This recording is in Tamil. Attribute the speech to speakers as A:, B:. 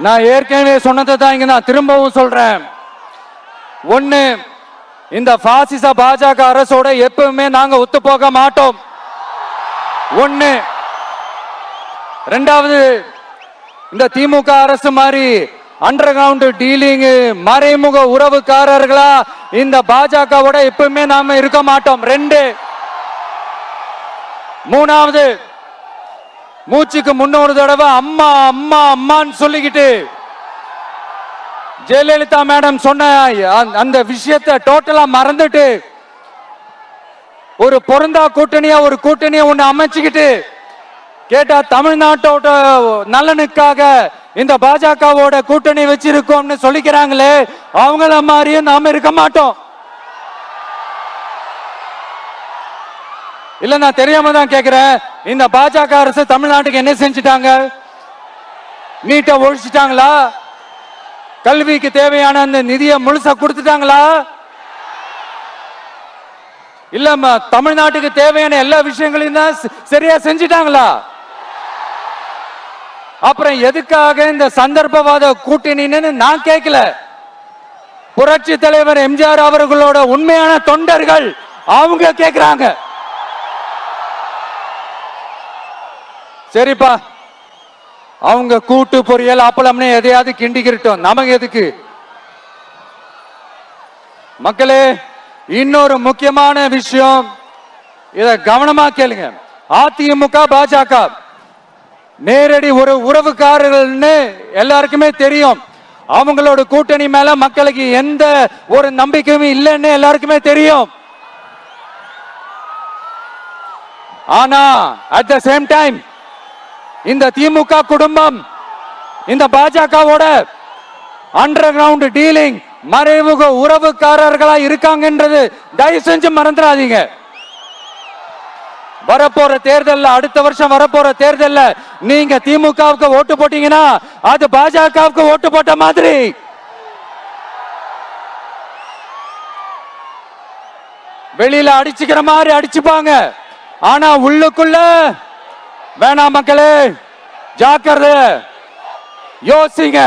A: நான் ஏற்கனவே சொன்னதை தான் இங்க நான் திரும்பவும் சொல்றேன். ஒண்ணு, இந்த பாசிச பாஜக அரசோட எப்பவுமே நாங்க ஒத்து போக மாட்டோம். ஒண்ணு. ரெண்டாவது, இந்த திமுக அரசு மாதிரி அண்டர் கிரவுண்ட் டீலிங் மறைமுக உறவுக்காரர்களா இந்த பாஜகவோட எப்பவுமே நாம இருக்க மாட்டோம். ரெண்டு. மூணாவது, மூச்சுக்கு முன்னொரு தடவை அம்மா அம்மா அம்மான்னு சொல்லிக்கிட்டு ஜெயலலிதா மேடம் சொன்ன அந்த விஷயத்தை டோட்டலா மறந்துட்டு ஒரு பொருந்தா கூட்டணியா ஒரு கூட்டணியை ஒண்ணு அமைச்சுக்கிட்டு கேட்டா தமிழ்நாட்டோட நலனுக்காக இந்த பாஜகவோட கூட்டணி வச்சிருக்கோம்னு சொல்லிக்கிறாங்களே, அவங்கள மாதிரியும் நாம இருக்க மாட்டோம். இல்ல, நான் தெரியாம தான் கேக்குறேன். இந்த பாஜக அரசு தமிழ்நாட்டுக்கு என்ன செஞ்சுட்டாங்க? நீட்டை ஒழிச்சிட்டாங்களா? கல்விக்கு தேவையான அந்த நிதியை முழுசா கொடுத்துட்டாங்களா? இல்ல, தமிழ்நாட்டுக்கு தேவையான எல்லா விஷயங்களையும் தான் சரியா செஞ்சுட்டாங்களா? அப்புறம் எதுக்காக இந்த சந்தர்ப்பவாத கூட்டணின்னு நான் கேட்கல. புரட்சி தலைவர் எம்ஜிஆர் அவர்களோட உண்மையான தொண்டர்கள் அவங்க கேட்கிறாங்க. சரிப்பா, அவங்க கூட்டு பொரியல் அப்பளம்னு எதையாவது கிண்டிக்கிட்டோம், நமக்கு எதுக்கு? மக்களே, இன்னொரு முக்கியமான விஷயம், இத கவனமா கேளுங்க. அதிமுக பாஜக நேரடி ஒரு உறவுக்காரர்கள்னு எல்லாருக்குமே தெரியும். அவங்களோட கூட்டணி மேல மக்களுக்கு எந்த ஒரு நம்பிக்கையும் இல்லைன்னு எல்லாருக்குமே தெரியும். ஆனா அட் த சேம் டைம் இந்த திமுக குடும்பம் இந்த பாஜகவோட அண்டர் கிரவுண்ட் டீலிங் மறைமுக உறவுக்காரர்களா இருக்காங்கன்றது தயவு செஞ்சு மறந்துடாதீங்க. வரப்போற தேர்தல், அடுத்த வருஷம் வரப்போற தேர்தல் நீங்க திமுகவுக்கு ஓட்டு போட்டீங்கன்னா அது பாஜகவுக்கு ஓட்டு போட்ட மாதிரி. வெளியில அடிச்சுக்கிற மாதிரி அடிச்சுப்பாங்க, ஆனா உள்ளுக்குள்ள வேணாம். மக்களே, ஜாக்கிரதை, யோசிங்க.